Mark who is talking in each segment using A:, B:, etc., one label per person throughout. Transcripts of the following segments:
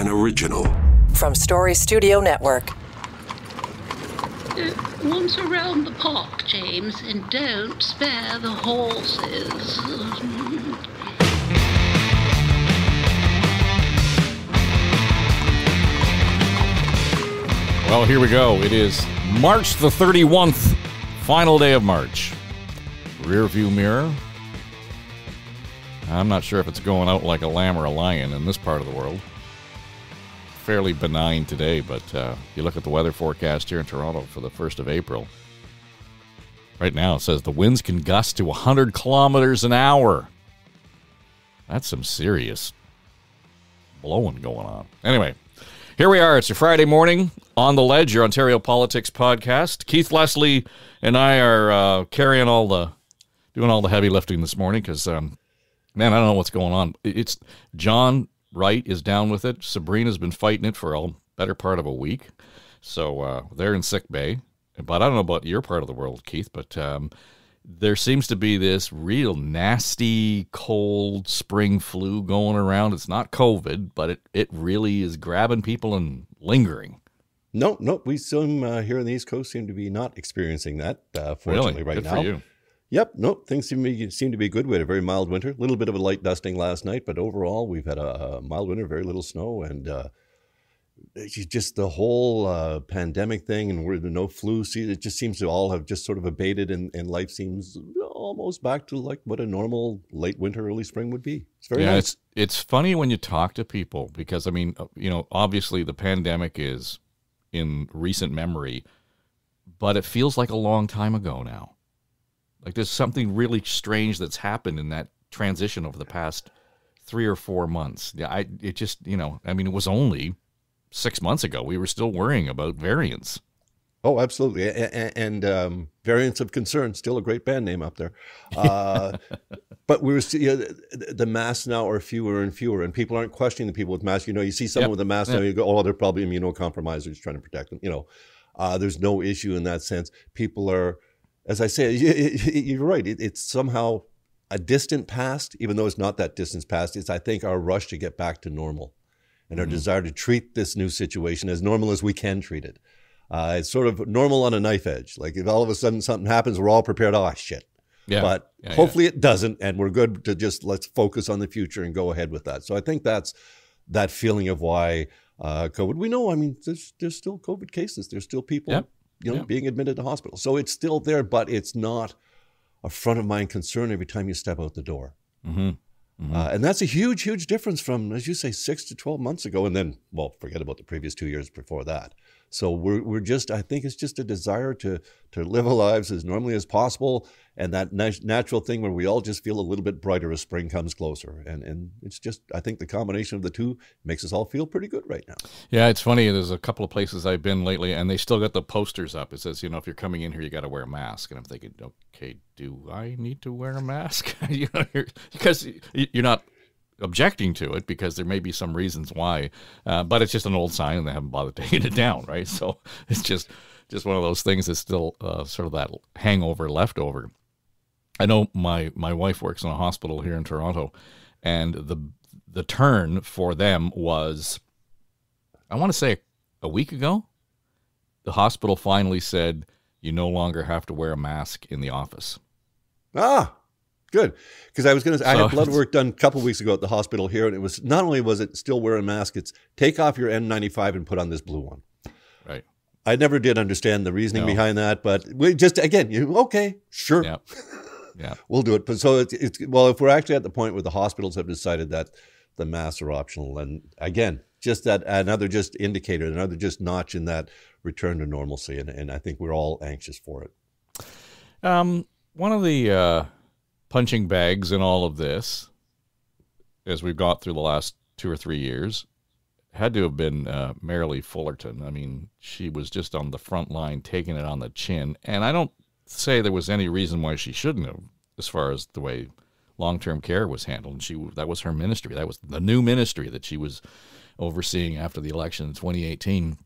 A: An original.
B: From Story Studio Network.
C: Once around the park, James, and don't spare the horses.
D: Well, here we go. It is March the 31st, final day of March. Rear view mirror. I'm not sure if it's going out like a lamb or a lion in this part of the world. Fairly benign today, but you look at the weather forecast here in Toronto for the 1st of April. Right now it says the winds can gust to 100 kilometers an hour. That's some serious blowing going on. Anyway, here we are. It's your Friday morning on the Ledge, your Ontario Politics podcast. Keith Leslie and I are doing all the heavy lifting this morning because, man, I don't know what's going on. It's John Wright is down with it. Sabrina's been fighting it for a better part of a week. So they're in sick bay. But I don't know about your part of the world, Keith, but there seems to be this real nasty, cold spring flu going around. It's not COVID, but it really is grabbing people and lingering.
E: No, we seem here on the East Coast seem to be not experiencing that, fortunately, right
D: Good
E: now.
D: For you.
E: Yep, things seem to be good. We had a very mild winter, a little bit of a light dusting last night, but overall we've had a mild winter, very little snow, and it's just the whole pandemic thing and we're no flu season. It just seems to all have just sort of abated, and life seems almost back to like what a normal late winter, early spring would be. It's very nice.
D: It's funny when you talk to people because, I mean, obviously the pandemic is in recent memory, but it feels like a long time ago now. Like there's something really strange that's happened in that transition over the past 3 or 4 months. Yeah, it was only 6 months ago. We were still worrying about variants.
E: Oh, absolutely. And Variants of Concern, still a great band name up there. But we were the masks now are fewer and fewer, and people aren't questioning the people with masks. You see someone with a mask now, you go, oh, they're probably immunocompromised. They're just trying to protect them. There's no issue in that sense. People are, as I say, you're right. It's somehow a distant past, even though it's not that distant past. It's, I think, our rush to get back to normal and our desire to treat this new situation as normal as we can treat it. It's sort of normal on a knife edge. Like if all of a sudden something happens, we're all prepared. Oh, shit. Yeah. But hopefully it doesn't, and we're good to just let's focus on the future and go ahead with that. So I think that's that feeling of why COVID. We know, I mean, there's still COVID cases. There's still people being admitted to hospital. So it's still there, but it's not a front of mind concern every time you step out the door. Mm-hmm. Mm-hmm. And that's a huge, huge difference from, as you say, 6 to 12 months ago. And then, well, forget about the previous 2 years before that. So we're just, I think it's just a desire to live our lives as normally as possible. And that natural thing where we all just feel a little bit brighter as spring comes closer. And it's just, I think the combination of the two makes us all feel pretty good right now.
D: Yeah, it's funny. There's a couple of places I've been lately, and they still got the posters up. It says, if you're coming in here, you got to wear a mask. And I'm thinking, okay, do I need to wear a mask? Because you're not objecting to it because there may be some reasons why, but it's just an old sign and they haven't bothered taking it down, right? So it's just one of those things that's still sort of that hangover, leftover. I know my wife works in a hospital here in Toronto, and the turn for them was, I want to say a week ago, the hospital finally said you no longer have to wear a mask in the office.
E: Good, because I was going to. I had blood work done a couple of weeks ago at the hospital here, and it was not only was it still wearing a mask, it's take off your N95 and put on this blue one.
D: Right.
E: I never did understand the reasoning behind that, but we just okay, sure,
D: yeah,
E: we'll do it. But so it's well, if we're actually at the point where the hospitals have decided that the masks are optional, and again, just that another just indicator, another just notch in that return to normalcy, and I think we're all anxious for it.
D: One of the punching bags in all of this, as we've got through the last 2 or 3 years, had to have been Marilee Fullerton. I mean, she was just on the front line, taking it on the chin. And I don't say there was any reason why she shouldn't have, as far as the way long-term care was handled. That was her ministry. That was the new ministry that she was overseeing after the election in 2018.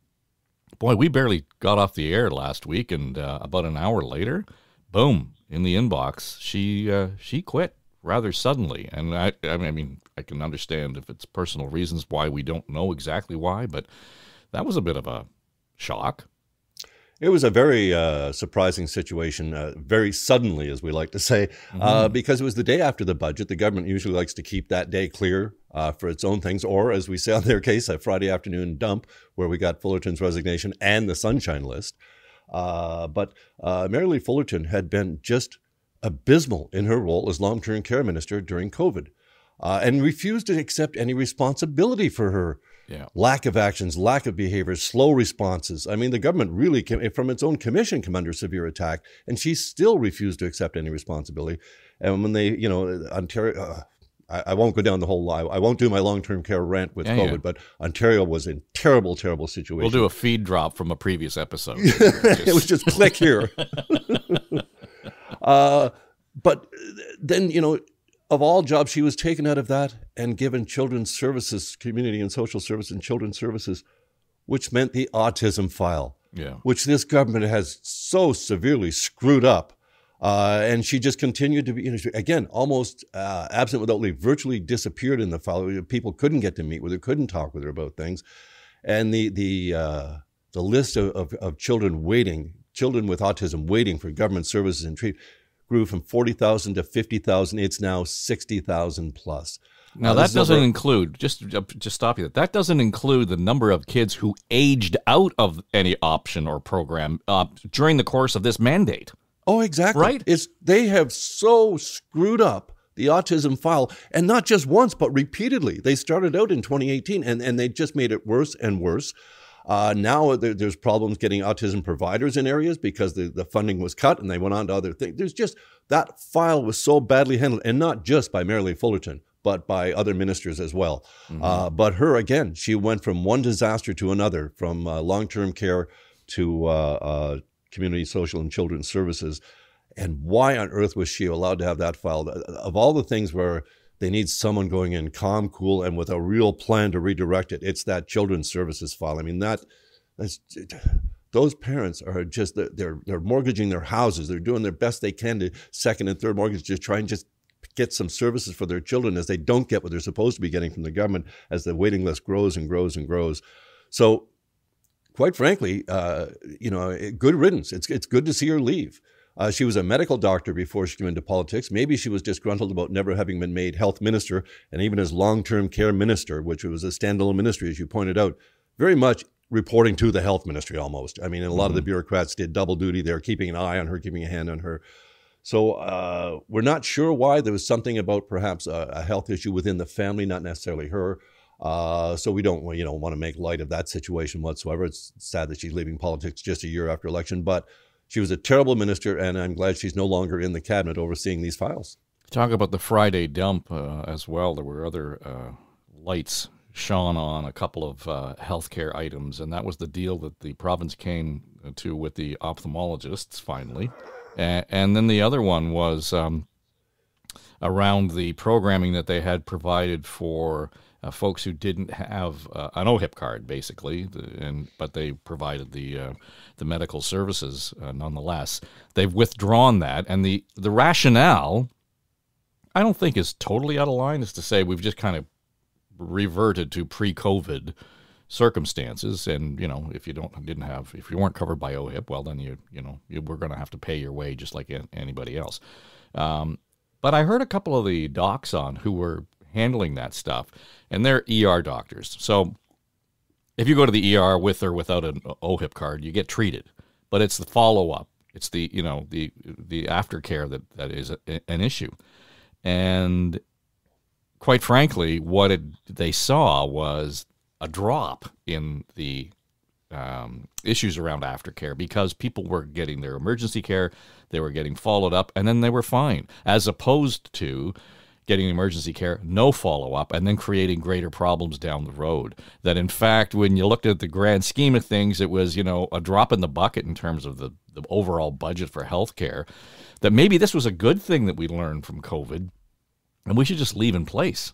D: Boy, we barely got off the air last week, and about an hour later, boom, in the inbox, she quit rather suddenly. And I mean, I can understand if it's personal reasons why we don't know exactly why, but that was a bit of a shock.
E: It was a very surprising situation, very suddenly, as we like to say, because it was the day after the budget. The government usually likes to keep that day clear for its own things, or, as we say on their case, a Friday afternoon dump where we got Fullerton's resignation and the Sunshine List. But Mary Lee Fullerton had been just abysmal in her role as long-term care minister during COVID and refused to accept any responsibility for her lack of actions, lack of behaviors, slow responses. I mean, the government really, from its own commission, came under severe attack, and she still refused to accept any responsibility. And when they, Ontario, I won't go down the whole line. I won't do my long-term care rant with COVID, but Ontario was in terrible, terrible situation.
D: We'll do a feed drop from a previous episode.
E: It was just click here. But then, of all jobs, she was taken out of that and given children's services, community and social service and children's services, which meant the autism file, which this government has so severely screwed up. And she just continued to be, again, almost absent without leave, virtually disappeared in the file. People couldn't get to meet with her, couldn't talk with her about things. And the list of children with autism waiting for government services and treatment grew from 40,000 to 50,000. It's now 60,000 plus.
D: Now that doesn't include, just stop you, that doesn't include the number of kids who aged out of any option or program during the course of this mandate.
E: Oh, exactly.
D: Right?
E: They have so screwed up the autism file, and not just once, but repeatedly. They started out in 2018, and they just made it worse and worse. Now there's problems getting autism providers in areas because the funding was cut and they went on to other things. There's just, that file was so badly handled, and not just by Mary Lee Fullerton, but by other ministers as well. But her, again, she went from one disaster to another, from long-term care to community, social, and children's services. And why on earth was she allowed to have that file? Of all the things where they need someone going in calm, cool, and with a real plan to redirect it, it's that children's services file. I mean, those parents are just, they're mortgaging their houses. They're doing their best they can to second and third mortgage to try and just get some services for their children, as they don't get what they're supposed to be getting from the government as the waiting list grows and grows and grows. So quite frankly, good riddance. It's good to see her leave. She was a medical doctor before she came into politics. Maybe she was disgruntled about never having been made health minister, and even as long-term care minister, which was a standalone ministry, as you pointed out, very much reporting to the health ministry almost. I mean, and a lot of the bureaucrats did double duty. They were keeping an eye on her, keeping a hand on her. So we're not sure why. There was something about perhaps a health issue within the family, not necessarily her. So we don't want to make light of that situation whatsoever. It's sad that she's leaving politics just a year after election, but she was a terrible minister, and I'm glad she's no longer in the cabinet overseeing these files.
D: Talk about the Friday dump as well. There were other lights shone on a couple of healthcare items, and that was the deal that the province came to with the ophthalmologists finally. And then the other one was around the programming that they had provided for folks who didn't have an OHIP card, basically, but they provided the medical services nonetheless. They've withdrawn that, and the rationale, I don't think, is totally out of line. Is to say we've just kind of reverted to pre-COVID circumstances, and if you weren't covered by OHIP, well, then you were going to have to pay your way just like anybody else. But I heard a couple of the docs on who were handling that stuff, and they're ER doctors. So if you go to the ER with or without an OHIP card, you get treated. But it's the follow-up. It's the aftercare that is an issue. And quite frankly, what they saw was a drop in the issues around aftercare, because people were getting their emergency care, they were getting followed up, and then they were fine, as opposed to getting emergency care, no follow-up, and then creating greater problems down the road. That, in fact, when you looked at the grand scheme of things, it was, a drop in the bucket in terms of the overall budget for healthcare, that maybe this was a good thing that we learned from COVID, and we should just leave in place.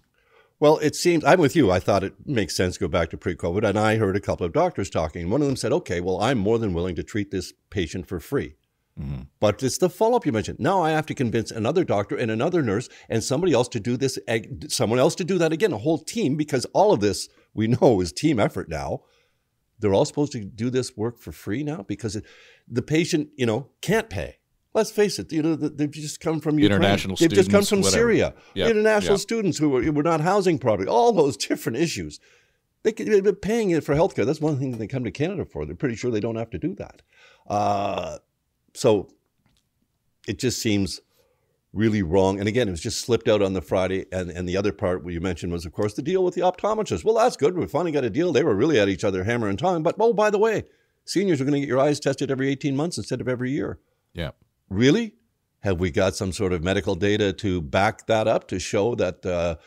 E: Well, it seems, I'm with you. I thought it makes sense to go back to pre-COVID, and I heard a couple of doctors talking. One of them said, okay, well, I'm more than willing to treat this patient for free. But it's the follow-up you mentioned. Now I have to convince another doctor and another nurse and somebody else to do this, someone else to do that again, a whole team, because all of this we know is team effort now. They're all supposed to do this work for free now because the patient, can't pay. Let's face it, they've just come from Ukraine.
D: International
E: they've
D: students,
E: just come from
D: whatever.
E: Syria.
D: Yep.
E: International students who were not housing properly. All those different issues. They've been paying it for healthcare. That's one thing they come to Canada for. They're pretty sure they don't have to do that. So it just seems really wrong. And again, it was just slipped out on the Friday. And the other part you mentioned was, of course, the deal with the optometrist. Well, that's good. We finally got a deal. They were really at each other hammer and tongue. But, oh, by the way, seniors are going to get your eyes tested every 18 months instead of every year.
D: Yeah.
E: Really? Have we got some sort of medical data to back that up, to show that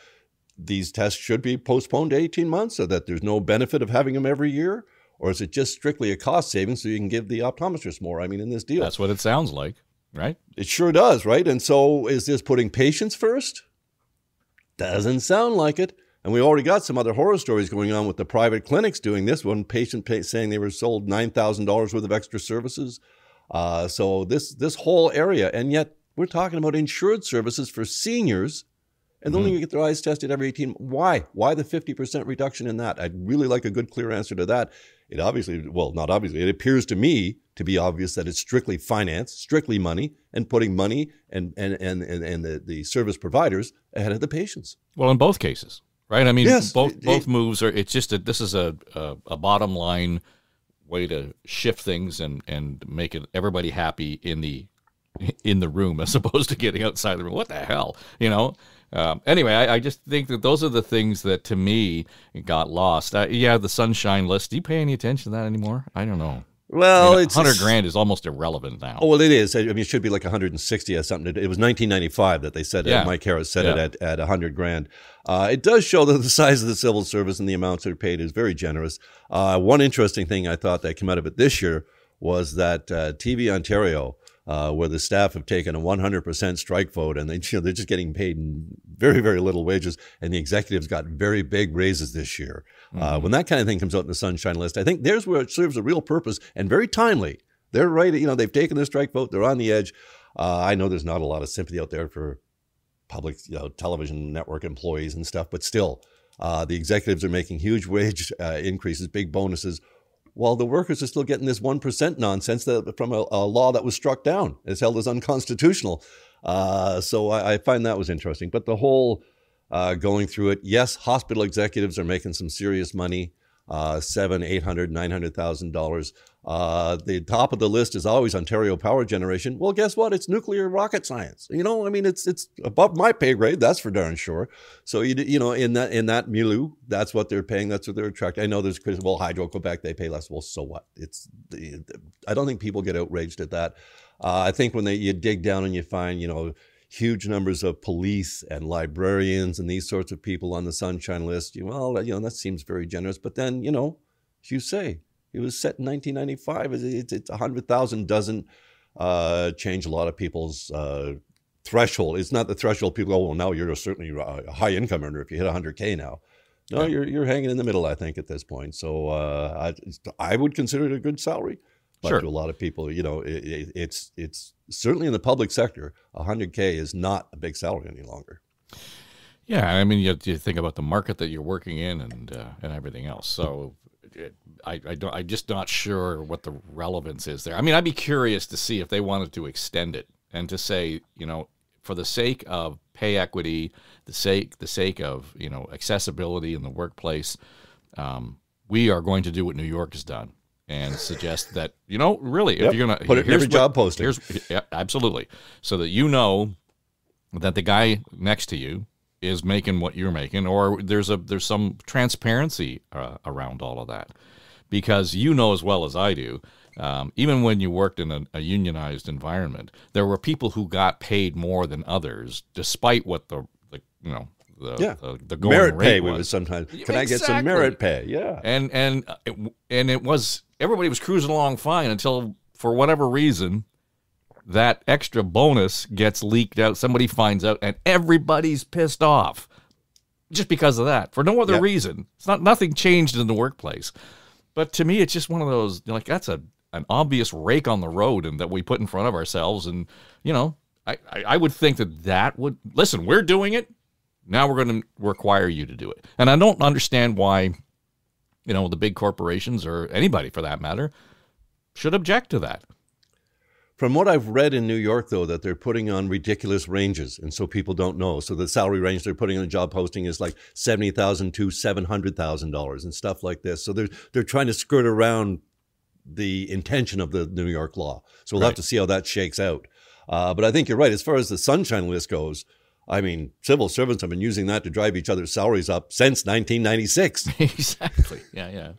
E: these tests should be postponed to 18 months, so that there's no benefit of having them every year? Or is it just strictly a cost savings so you can give the optometrist more? I mean, in this deal.
D: That's what it sounds like, right?
E: It sure does, right? And so is this putting patients first? Doesn't sound like it. And we already got some other horror stories going on with the private clinics doing this. One patient saying they were sold $9,000 worth of extra services. So this whole area, and yet we're talking about insured services for seniors, and they're only going to get their eyes tested every 18 months. Why? Why the 50% reduction in that? I'd really like a good, clear answer to that. It obviously, well, not obviously, it appears to me to be obvious that it's strictly finance, strictly money, and putting money and the service providers ahead of the patients.
D: Well, in both cases, right? I mean,
E: yes,
D: both moves are, it's just that this is a bottom line way to shift things and make it everybody happy in the room, as opposed to getting outside the room. What the hell, Anyway, I just think that those are the things that, to me, got lost. The sunshine list. Do you pay any attention to that anymore? I don't know.
E: Well,
D: it's $100,000 is almost irrelevant now.
E: Oh, well, it is. I mean, it should be like 160 or something. It was 1995 that they said it. Mike Harris said it at $100,000. It does show that the size of the civil service and the amounts that are paid is very generous. One interesting thing I thought that came out of it this year was that TV Ontario, where the staff have taken a 100% strike vote, and they're just getting paid very, very little wages, and the executives got very big raises this year. When that kind of thing comes out in the sunshine list, I think there's where it serves a real purpose, and very timely. They're right. They've taken the strike vote. They're on the edge. I know there's not a lot of sympathy out there for public, television network employees and stuff, but still, the executives are making huge wage increases, big bonuses, while the workers are still getting this 1% nonsense from a law that was struck down. It's held as unconstitutional. So I find that was interesting. But the whole going through it, yes, hospital executives are making some serious money, $700,000, $800,000, $900,000. The top of the list is always Ontario Power Generation. Well, guess what? It's nuclear rocket science. It's above my pay grade. That's for darn sure. So in that milieu, that's what they're paying. That's what they're attracting. I know there's criticism. Well, Hydro-Quebec, they pay less. Well, so what? I don't think people get outraged at that. I think when you dig down and you find huge numbers of police and librarians and these sorts of people on the sunshine list, that seems very generous. But then, as you say, it was set in 1995. It's 100,000 doesn't change a lot of people's threshold. It's not the threshold people go, well, now you're certainly a high income earner if you hit 100K now. No, you're hanging in the middle, I think, at this point. So I would consider it a good salary. But
D: sure.
E: To a lot of people, it's certainly in the public sector, 100K is not a big salary any longer.
D: Yeah, I mean, you think about the market that you're working in and everything else. So I'm just not sure what the relevance is there. I mean, I'd be curious to see if they wanted to extend it and to say, for the sake of pay equity, the sake of accessibility in the workplace, we are going to do what New York has done. And suggest that, really, if you're going to
E: put it in every job posting.
D: Absolutely. So that that the guy next to you is making what you're making, or there's some transparency around all of that. Because as well as I do, even when you worked in a unionized environment, there were people who got paid more than others, despite what the going
E: merit
D: rate
E: pay
D: was.
E: Sometimes. Can I get some merit pay? Yeah.
D: And it was, everybody was cruising along fine until, for whatever reason, that extra bonus gets leaked out. Somebody finds out, and everybody's pissed off just because of that, for no other reason. It's nothing changed in the workplace. But to me, it's just one of those, that's an obvious rake on the road and that we put in front of ourselves. And, you know, I would think that would, listen, we're doing it. Now we're going to require you to do it. And I don't understand why, you know, the big corporations or anybody for that matter should object to that.
E: From what I've read in New York, though, that they're putting on ridiculous ranges, and so people don't know. So the salary range they're putting on a job posting is like $70,000 to $700,000 and stuff like this. So they're trying to skirt around the intention of the New York law. So we'll have to see how that shakes out. But I think you're right. As far as the sunshine list goes, I mean, civil servants have been using that to drive each other's salaries up since 1996.
D: Exactly. Yeah.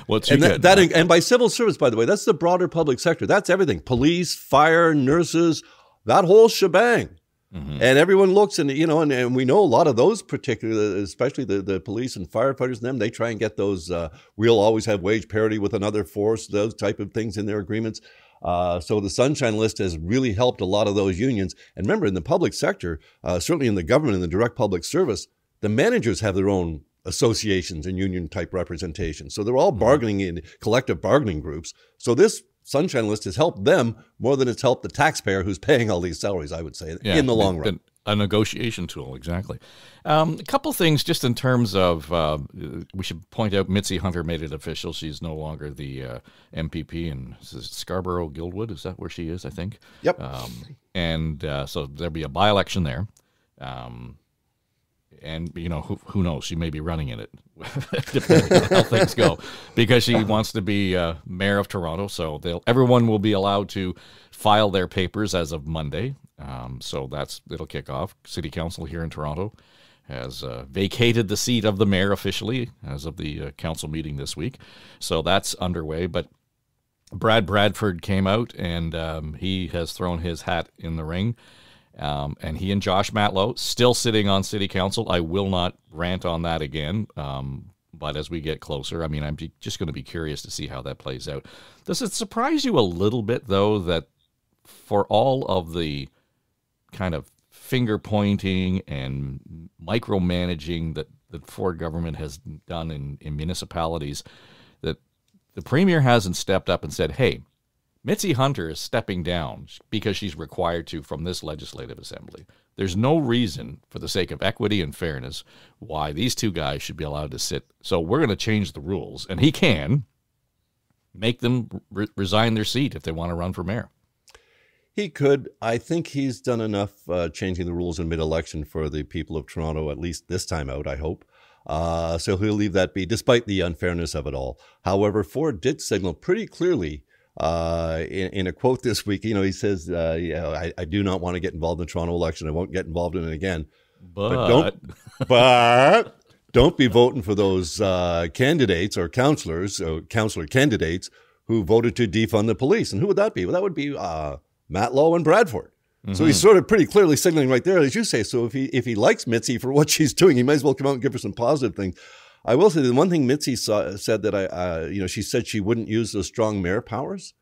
D: Well,
E: and by civil service, by the way, that's the broader public sector. That's everything: police, fire, nurses, that whole shebang. Mm-hmm. And everyone looks, and and we know a lot of those, particularly, especially the police and firefighters. And them, they try and get those. We'll always have wage parity with another force. Those type of things in their agreements. So the Sunshine List has really helped a lot of those unions. And remember, in the public sector, certainly in the government, in the direct public service, the managers have their own associations and union type representation. So they're all bargaining in collective bargaining groups. So this Sunshine List has helped them more than it's helped the taxpayer who's paying all these salaries, I would say, in the long run.
D: A negotiation tool, exactly. A couple things just in terms of, we should point out Mitzi Hunter made it official. She's no longer the MPP in Scarborough, Guildwood. Is that where she is, I think?
E: Yep.
D: So there'll be a by-election there. And, who knows? She may be running in it, depending on how things go, because she wants to be mayor of Toronto. So everyone will be allowed to file their papers as of Monday. So it'll kick off. City Council here in Toronto has vacated the seat of the mayor officially as of the council meeting this week. So that's underway. But Brad Bradford came out, and he has thrown his hat in the ring. And he and Josh Matlow still sitting on city council. I will not rant on that again. But as we get closer, I mean, I'm just going to be curious to see how that plays out. Does it surprise you a little bit, though, that for all of the kind of finger pointing and micromanaging that the Ford government has done in municipalities, that the premier hasn't stepped up and said, hey, Mitzi Hunter is stepping down because she's required to from this legislative assembly. There's no reason, for the sake of equity and fairness, why these two guys should be allowed to sit. So we're going to change the rules, and he can make them resign their seat if they want to run for mayor.
E: He could. I think he's done enough changing the rules in mid-election for the people of Toronto, at least this time out, I hope. So he'll leave that be, despite the unfairness of it all. However, Ford did signal pretty clearly in a quote this week, he says, I do not want to get involved in the Toronto election. I won't get involved in it again. But don't be voting for those candidates or counselor candidates who voted to defund the police. And who would that be? Well, that would be Matlow and Bradford. Mm-hmm. So he's sort of pretty clearly signaling right there, as you say. So if he likes Mitzi for what she's doing, he might as well come out and give her some positive things. I will say the one thing Mitzi said that she said she wouldn't use those strong mayor powers.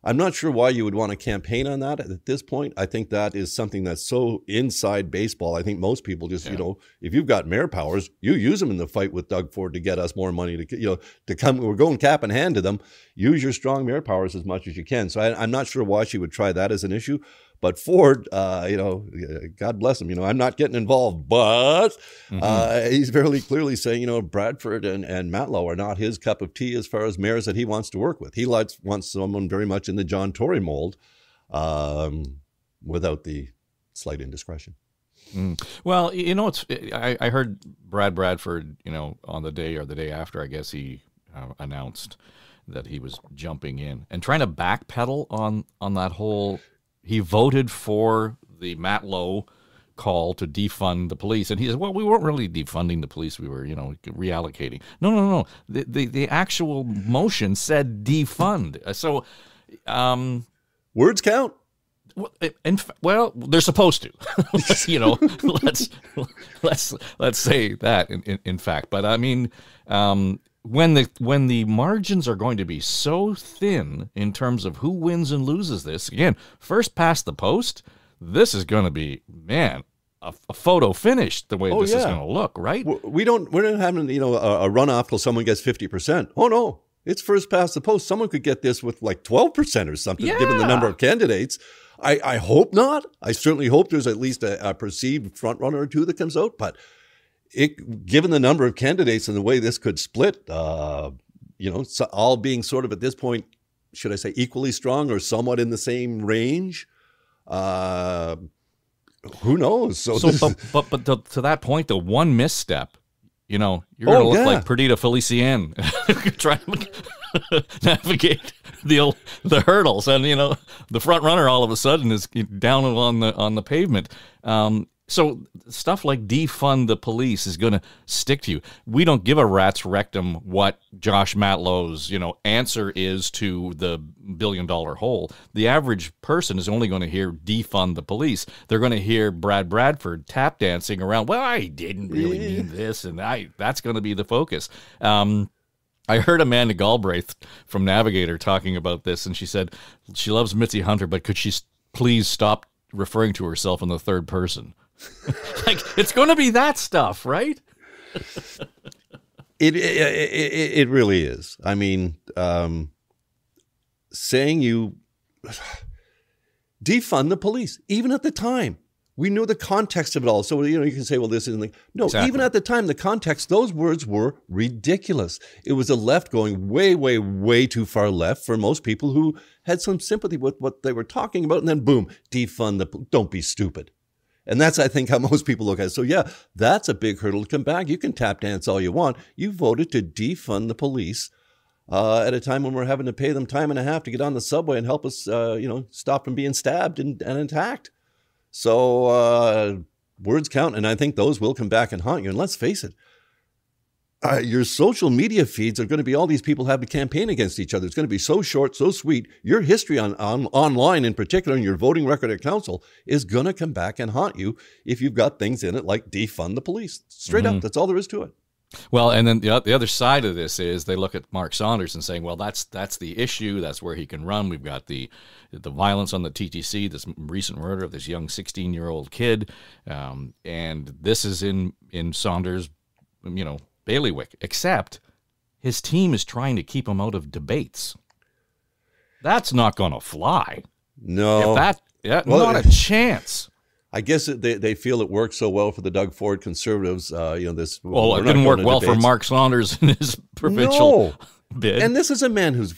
E: I'm not sure why you would want to campaign on that at this point. I think that is something that's so inside baseball. I think most people just, if you've got mayor powers, you use them in the fight with Doug Ford to get us more money to come. We're going cap in hand to them. Use your strong mayor powers as much as you can. So I'm not sure why she would try that as an issue. But Ford, God bless him, I'm not getting involved. But he's very clearly saying, Bradford and Matlow are not his cup of tea as far as mayors that he wants to work with. He wants someone very much in the John Tory mold without the slight indiscretion.
D: Well, I heard Brad Bradford, on the day or the day after, I guess he announced that he was jumping in and trying to backpedal on that whole. He voted for the Matlow call to defund the police. And he said, well, we weren't really defunding the police. We were, reallocating. No. The actual motion said defund. So
E: words count.
D: Well, they're supposed to. Let's say that in fact. But I mean, when the margins are going to be so thin in terms of who wins and loses this, again, first past the post, this is going to be, a photo finish the way this is going to look, right?
E: We're not having a runoff till someone gets 50%. Oh no, It's first past the post. Someone could get this with like 12% or something, given the number of candidates. I hope not. I certainly hope there's at least a perceived front runner or two that comes out. But given the number of candidates and the way this could split, so all being sort of at this point, should I say equally strong or somewhat in the same range? Who knows?
D: But to that point, the one misstep, you're going to look like Perdita Felician trying to navigate the hurdles, and the front runner all of a sudden is down on the pavement. So stuff like defund the police is going to stick to you. We don't give a rat's rectum what Josh Matlow's answer is to the $1 billion hole. The average person is only going to hear defund the police. They're going to hear Brad Bradford tap dancing around. Well, I didn't really mean this, and that's going to be the focus. I heard Amanda Galbraith from Navigator talking about this, and she said she loves Mitzi Hunter, but could she please stop referring to herself in the third person? Like, it's going to be that stuff, right?
E: It really is. I mean, saying you defund the police, even at the time, we knew the context of it all. So, you can say, well, this isn't like, no, exactly. Even at the time, the context, those words were ridiculous. It was the left going way, way, way too far left for most people who had some sympathy with what they were talking about. And then boom, defund don't be stupid. And that's, I think, how most people look at it. So, yeah, that's a big hurdle to come back. You can tap dance all you want. You voted to defund the police at a time when we're having to pay them time and a half to get on the subway and help us, stop from being stabbed and attacked. So words count, and I think those will come back and haunt you. And let's face it, your social media feeds are going to be all these people have to campaign against each other. It's going to be so short, so sweet. Your history online in particular, and your voting record at council is going to come back and haunt you if you've got things in it like defund the police. Straight up, that's all there is to it.
D: Well, and then the other side of this is they look at Mark Saunders and saying, well, that's the issue. That's where he can run. We've got the violence on the TTC, this recent murder of this young 16-year-old kid, and this is in Saunders, bailiwick, except his team is trying to keep him out of debates. That's not going to fly.
E: No.
D: Not a chance.
E: I guess they feel it works so well for the Doug Ford Conservatives. It
D: didn't work well for Mark Saunders in his provincial bid.
E: And this is a man who's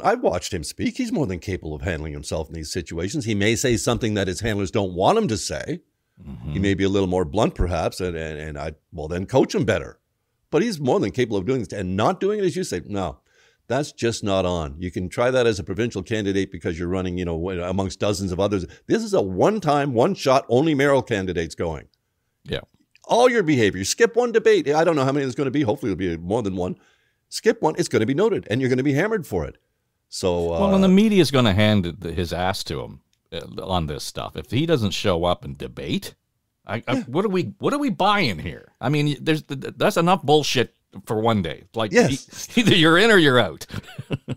E: I've watched him speak. He's more than capable of handling himself in these situations. He may say something that his handlers don't want him to say. Mm-hmm. He may be a little more blunt, perhaps, and then coach him better. But he's more than capable of doing this. And not doing it, as you say, no, that's just not on. You can try that as a provincial candidate because you're running, amongst dozens of others. This is a one-time, one-shot, only mayoral candidates going.
D: Yeah.
E: All your behavior. Skip one debate. I don't know how many there's going to be. Hopefully it'll be more than one. Skip one. It's going to be noted, and you're going to be hammered for it. So,
D: and the media is going to hand his ass to him on this stuff. If he doesn't show up and debate, what are we buying here? I mean, that's enough bullshit for one day. Like, yes. Either you're in or you're out. Right?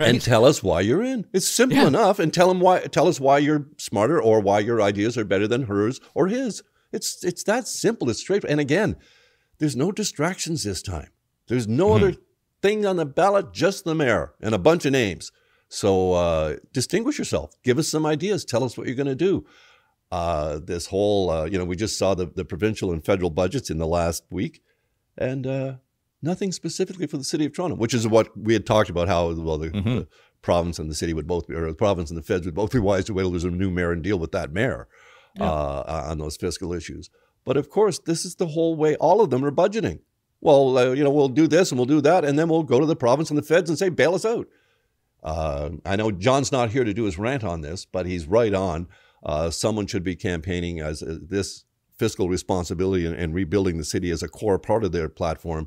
E: And tell us why you're in. It's simple enough. And tell us why you're smarter or why your ideas are better than hers or his. It's that simple. It's straight. And again, there's no distractions this time. There's no other thing on the ballot, just the mayor and a bunch of names. So distinguish yourself. Give us some ideas. Tell us what you're going to do. This whole, we just saw the provincial and federal budgets in the last week, and nothing specifically for the city of Toronto, which is what we had talked about, how the province and the city would both be, or the province and the feds would both be wise to wait till there's a new mayor and deal with that mayor on those fiscal issues. But of course, this is the whole way all of them are budgeting. Well, we'll do this and we'll do that, and then we'll go to the province and the feds and say, bail us out. I know John's not here to do his rant on this, but he's right on. Someone should be campaigning as this fiscal responsibility and rebuilding the city as a core part of their platform.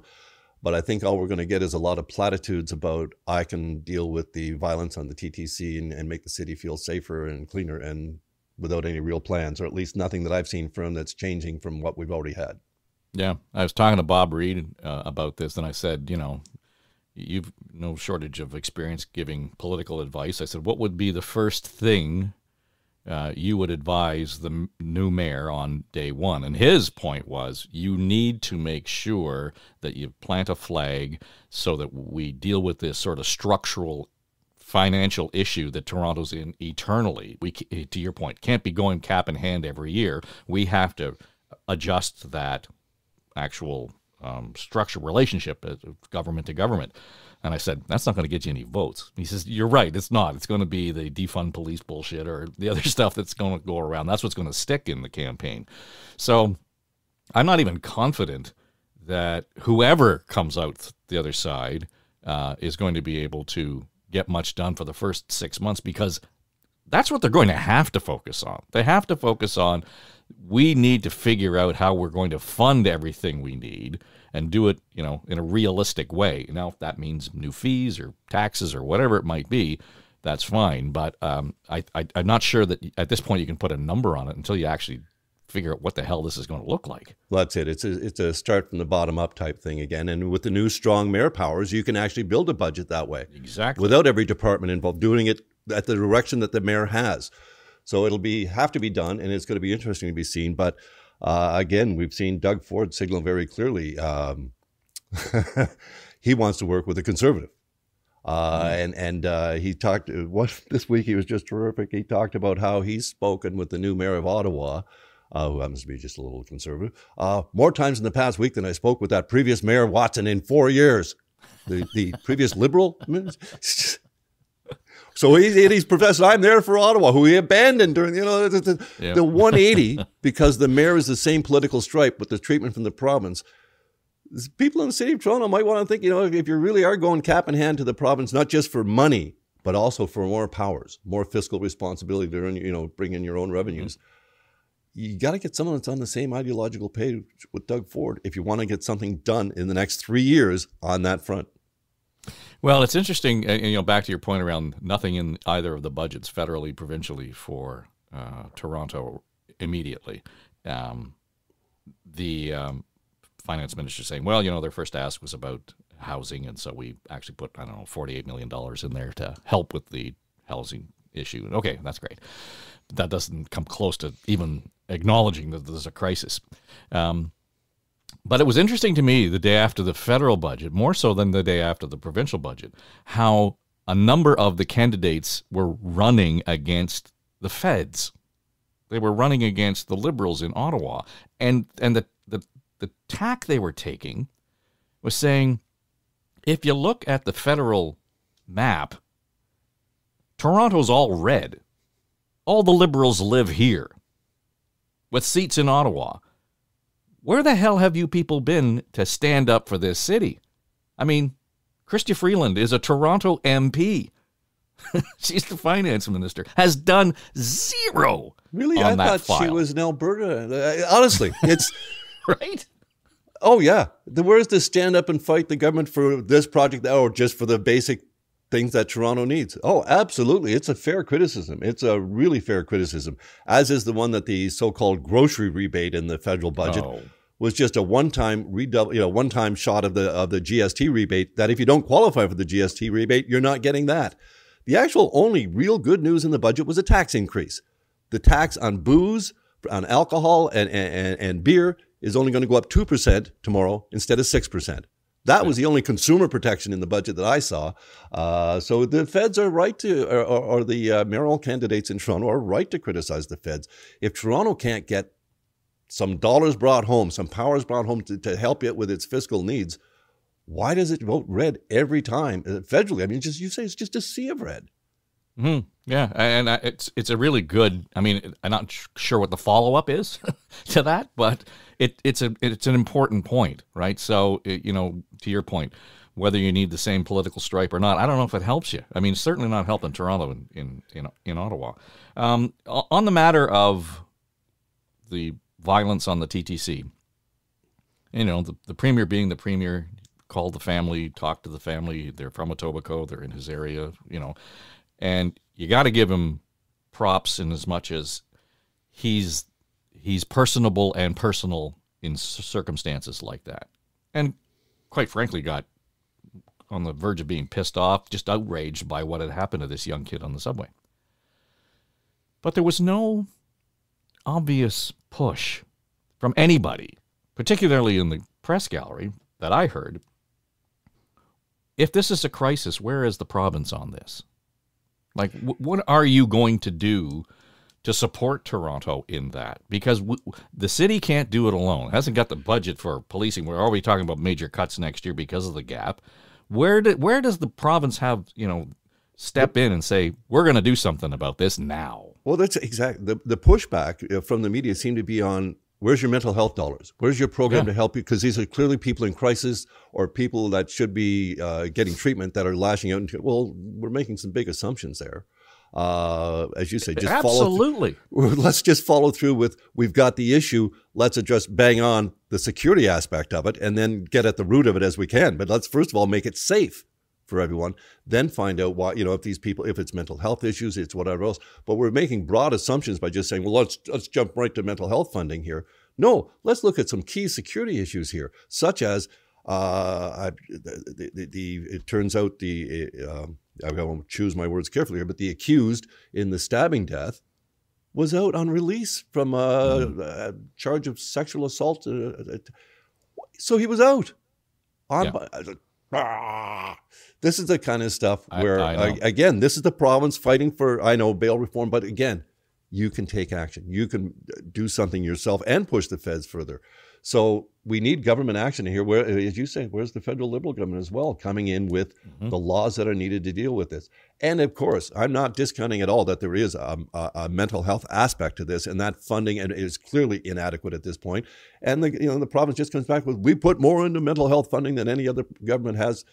E: But I think all we're going to get is a lot of platitudes about I can deal with the violence on the TTC and make the city feel safer and cleaner, and without any real plans, or at least nothing that I've seen from that's changing from what we've already had. Yeah,
D: I was talking to Bob Reed about this, and I said, you've no shortage of experience giving political advice. I said, what would be the first thing you would advise the new mayor on day one. And his point was, you need to make sure that you plant a flag so that we deal with this sort of structural financial issue that Toronto's in eternally. We, to your point, can't be going cap in hand every year. We have to adjust that actual structure relationship of government to government. And I said, that's not going to get you any votes. He says, you're right, it's not. It's going to be the defund police bullshit or the other stuff that's going to go around. That's what's going to stick in the campaign. So I'm not even confident that whoever comes out the other side is going to be able to get much done for the first 6 months, because that's what they're going to have to focus on. They have to focus on, we need to figure out how we're going to fund everything we need and do it, in a realistic way. Now, if that means new fees or taxes or whatever it might be, that's fine. But I'm not sure that at this point you can put a number on it until you actually figure out what the hell this is going to look like.
E: Well, that's it. It's a start from the bottom up type thing again. And with the new strong mayor powers, you can actually build a budget that way.
D: Exactly.
E: Without every department involved, doing it at the direction that the mayor has. So it'll have to be done, and it's going to be interesting to be seen. But again, we've seen Doug Ford signal very clearly he wants to work with a conservative. And he talked this week. He was just terrific. He talked about how he's spoken with the new mayor of Ottawa, who happens to be just a little conservative, more times in the past week than I spoke with that previous mayor Watson in 4 years. The previous Liberal. So he's professed, I'm there for Ottawa, who he abandoned during, the 180, because the mayor is the same political stripe with the treatment from the province. People in the city of Toronto might want to think, if you really are going cap in hand to the province, not just for money, but also for more powers, more fiscal responsibility to bring in your own revenues. You got to get someone that's on the same ideological page with Doug Ford if you want to get something done in the next 3 years on that front.
D: Well, it's interesting, back to your point around nothing in either of the budgets, federally, provincially, for Toronto immediately. The finance minister saying, well, their first ask was about housing, and so we actually put, $48 million in there to help with the housing issue. Okay, that's great. But that doesn't come close to even acknowledging that there's a crisis. But it was interesting to me the day after the federal budget, more so than the day after the provincial budget, how a number of the candidates were running against the feds. They were running against the Liberals in Ottawa. And the tack they were taking was saying, if you look at the federal map, Toronto's all red. All the Liberals live here, with seats in Ottawa. Where the hell have you people been to stand up for this city? I mean, Chrystia Freeland is a Toronto MP. She's the finance minister. Has done zero.
E: Really?
D: On
E: I
D: that
E: thought she
D: file.
E: was in Alberta. Honestly, it's...
D: Right?
E: Oh, yeah. Where's the stand up and fight the government for this project or just for the basic things that Toronto needs? Oh, absolutely. It's a fair criticism. It's a really fair criticism, as is the one that the so-called grocery rebate in the federal budget was just a one-time one-time shot of the GST rebate, that if you don't qualify for the GST rebate, you're not getting that. The actual only real good news in the budget was a tax increase. The tax on booze, on alcohol and beer is only going to go up 2% tomorrow instead of 6%. That was the only consumer protection in the budget that I saw. So the feds are right to, or the mayoral candidates in Toronto are right to criticize the feds. If Toronto can't get some dollars brought home, some powers brought home to help it with its fiscal needs, why does it vote red every time federally? I mean, you say it's just a sea of red.
D: Mm-hmm. Yeah, and it's a really good. I mean, I'm not sure what the follow up is to that, but it's an important point, right? So to your point, whether you need the same political stripe or not, I don't know if it helps you. I mean, it's certainly not helping Toronto in Ottawa. On the matter of the violence on the TTC, the premier being the premier, called the family, talked to the family. They're from Etobicoke. They're in his area. And you got to give him props in as much as he's personable and personal in circumstances like that. And quite frankly, got on the verge of being pissed off, just outraged by what had happened to this young kid on the subway. But there was no obvious push from anybody, particularly in the press gallery that I heard. If this is a crisis, where is the province on this? Like, what are you going to do to support Toronto in that? Because the city can't do it alone. It hasn't got the budget for policing. We're already talking about major cuts next year because of the gap. Where does the province have, step in and say, we're going to do something about this now?
E: Well, that's exactly the pushback from the media seemed to be on, where's your mental health dollars? Where's your program to help you? Because these are clearly people in crisis or people that should be getting treatment that are lashing out. Well, we're making some big assumptions there. As you say, just
D: absolutely.
E: Let's just follow through with, we've got the issue. Let's just bang on the security aspect of it and then get at the root of it as we can. But let's first of all make it safe for everyone, then find out why, if these people, if it's mental health issues, it's whatever else. But we're making broad assumptions by just saying, well, let's jump right to mental health funding here. No, let's look at some key security issues here, such as it turns out I won't choose my words carefully here, but the accused in the stabbing death was out on release from a charge of sexual assault. So he was out. This is the kind of stuff where, again, this is the province fighting for, bail reform, but again, you can take action. You can do something yourself and push the feds further. So we need government action here. Where, as you say, where's the federal Liberal government as well, coming in with the laws that are needed to deal with this? And of course, I'm not discounting at all that there is a mental health aspect to this, and that funding is clearly inadequate at this point. And the province just comes back with, we put more into mental health funding than any other government has,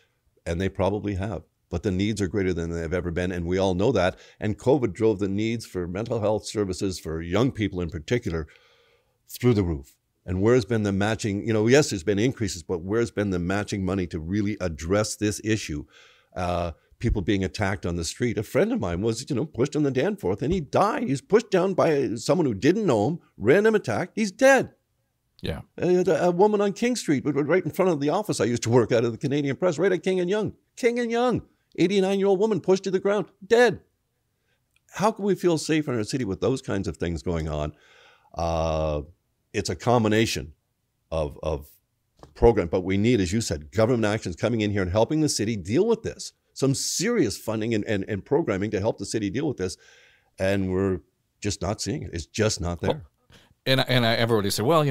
E: and they probably have. But the needs are greater than they've ever been, and we all know that. And COVID drove the needs for mental health services for young people in particular through the roof. And where's been the matching, yes, there's been increases, but where's been the matching money to really address this issue? People being attacked on the street. A friend of mine was, pushed on the Danforth and he died. He was pushed down by someone who didn't know him, random attack. He's dead.
D: Yeah.
E: A woman on King Street, right in front of the office I used to work out of the Canadian Press, right at King and Yonge. King and Yonge, 89-year-old woman pushed to the ground, dead. How can we feel safe in our city with those kinds of things going on? It's a combination of program, but we need, as you said, government actions coming in here and helping the city deal with this. Some serious funding and programming to help the city deal with this. And we're just not seeing it. It's just not there.
D: Well, everybody say, well,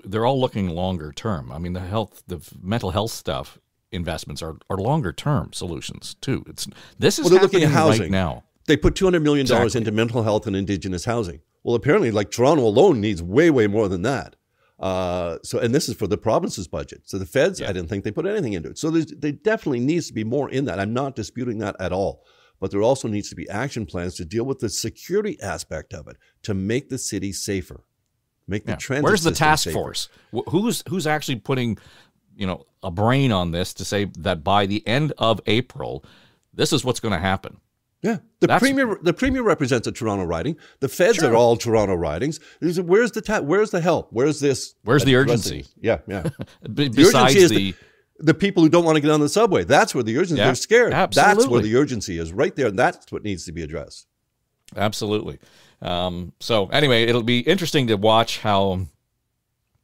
D: they're all looking longer term. I mean, the mental health stuff investments are longer term solutions too. This is
E: they're looking at housing
D: right now.
E: They put $200 million into mental health and Indigenous housing. Well, apparently, Toronto alone needs way, way more than that. And this is for the province's budget. So the feds, I didn't think they put anything into it. So there definitely needs to be more in that. I'm not disputing that at all. But there also needs to be action plans to deal with the security aspect of it, to make the city safer, make the transit
D: Where's the
E: system
D: task
E: safer.
D: force? Who's actually putting, a brain on this to say that by the end of April, this is what's going to happen?
E: Yeah, the premier represents a Toronto riding. The feds are all Toronto ridings. Where's the help? Where's this?
D: Where's the urgency?
E: Yeah.
D: Besides
E: the people who don't want to get on the subway. That's where the urgency. They're scared.
D: Absolutely.
E: That's where the urgency is, right there. And that's what needs to be addressed.
D: Absolutely. So anyway, it'll be interesting to watch how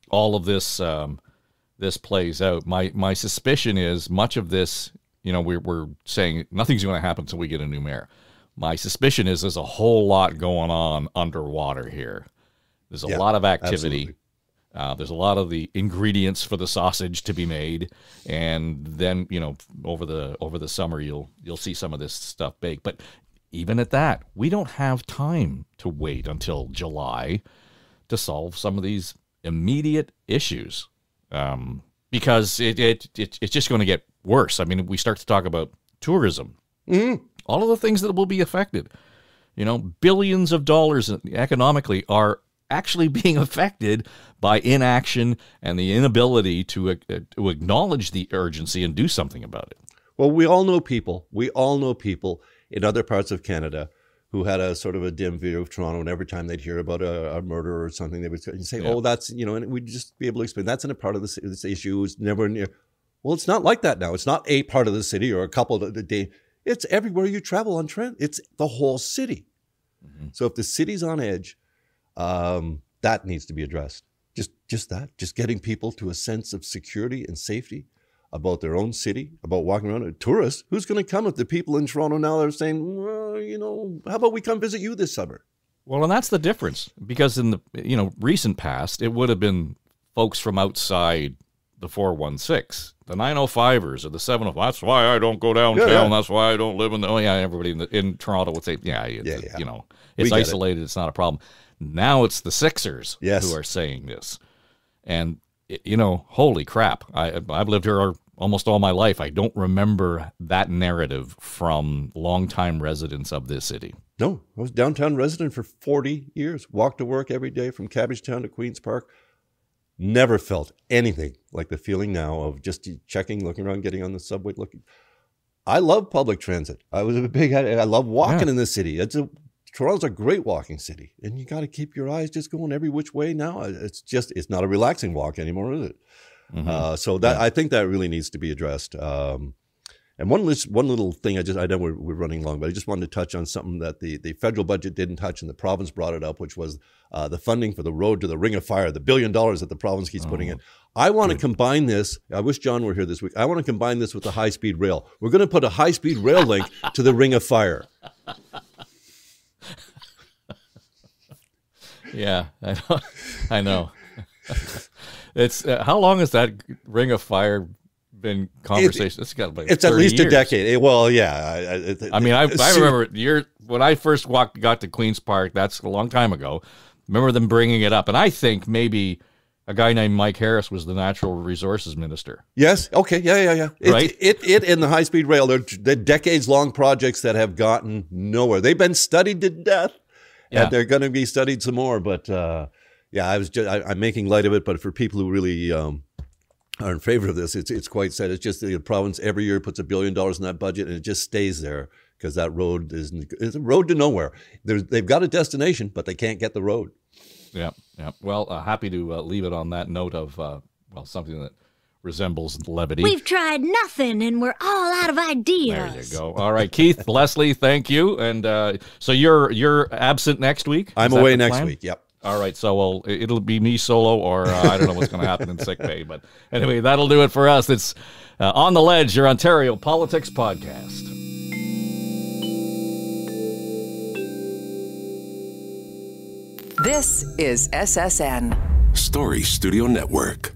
D: all of this this plays out. My suspicion is much of this. We're saying nothing's going to happen until we get a new mayor. My suspicion is there's a whole lot going on underwater here. There's a lot of activity. There's a lot of the ingredients for the sausage to be made, and then over the summer you'll see some of this stuff baked. But even at that, we don't have time to wait until July to solve some of these immediate issues, because it's just going to get worse. I mean, we start to talk about tourism, all of the things that will be affected. Billions of dollars economically are actually being affected by inaction and the inability to acknowledge the urgency and do something about it.
E: Well, we all know people in other parts of Canada who had a sort of a dim view of Toronto, and every time they'd hear about a murder or something, they would say, oh, that's, and we'd just be able to explain, that's in a part of this issue, it's never near. Well, it's not like that now. It's not a part of the city or a couple of the day. It's everywhere you travel on Trent. It's the whole city. So if the city's on edge, that needs to be addressed. Just that, just getting people to a sense of security and safety about their own city, about walking around. Tourists, who's going to come if the people in Toronto now are saying, well, you know, how about we come visit you this summer?
D: Well, and that's the difference, because in the recent past, it would have been folks from outside the 416, the 905ers or the 705. That's why I don't go downtown. Yeah. That's why I don't live in the. Oh yeah, everybody in Toronto would say, you know, it's isolated. It's not a problem. Now it's the Sixers who are saying this, and you know, holy crap! I've lived here almost all my life. I don't remember that narrative from longtime residents of this city.
E: No, I was downtown resident for 40 years. Walked to work every day from Cabbagetown to Queen's Park. Never felt anything like the feeling now of just checking, looking around, getting on the subway, looking. I love public transit. I love walking in the city. Toronto's a great walking city, and you got to keep your eyes just going every which way now. It's not a relaxing walk anymore, is it? So I think that really needs to be addressed. And one little thing, I know we're running long, but I just wanted to touch on something that the federal budget didn't touch, and the province brought it up, which was the funding for the road to the Ring of Fire, the $1 billion that the province keeps putting in. I want to combine this. I wish John were here this week. I want to combine this with the high-speed rail. We're going to put a high-speed rail link to the Ring of Fire.
D: Yeah, I know. It's how long has that Ring of Fire been conversation? It's got like
E: it's at least years. A decade. Well, yeah.
D: I mean, I remember when I first got to Queen's Park. That's a long time ago. Remember them bringing it up, and I think maybe a guy named Mike Harris was the natural resources minister.
E: Yes. Okay. Yeah.
D: Right.
E: It and the high speed rail. They're decades long projects that have gotten nowhere. They've been studied to death. Yeah. And they're going to be studied some more, but I'm making light of it. But for people who really are in favor of this, it's quite sad. It's just the province every year puts $1 billion in that budget, and it just stays there because that road is a road to nowhere. They've got a destination, but they can't get the road.
D: Yeah. Well, happy to leave it on that note of something that resembles levity.
A: We've tried nothing, and we're all out of ideas.
D: There you go. All right, Keith, Leslie, thank you. And so you're absent next week?
E: I'm away next week. Yep.
D: All right, so it'll be me solo, or I don't know what's going to happen in sick bay. But anyway, that'll do it for us. It's On the Ledge, your Ontario Politics podcast.
B: This is SSN.
F: Story Studio Network.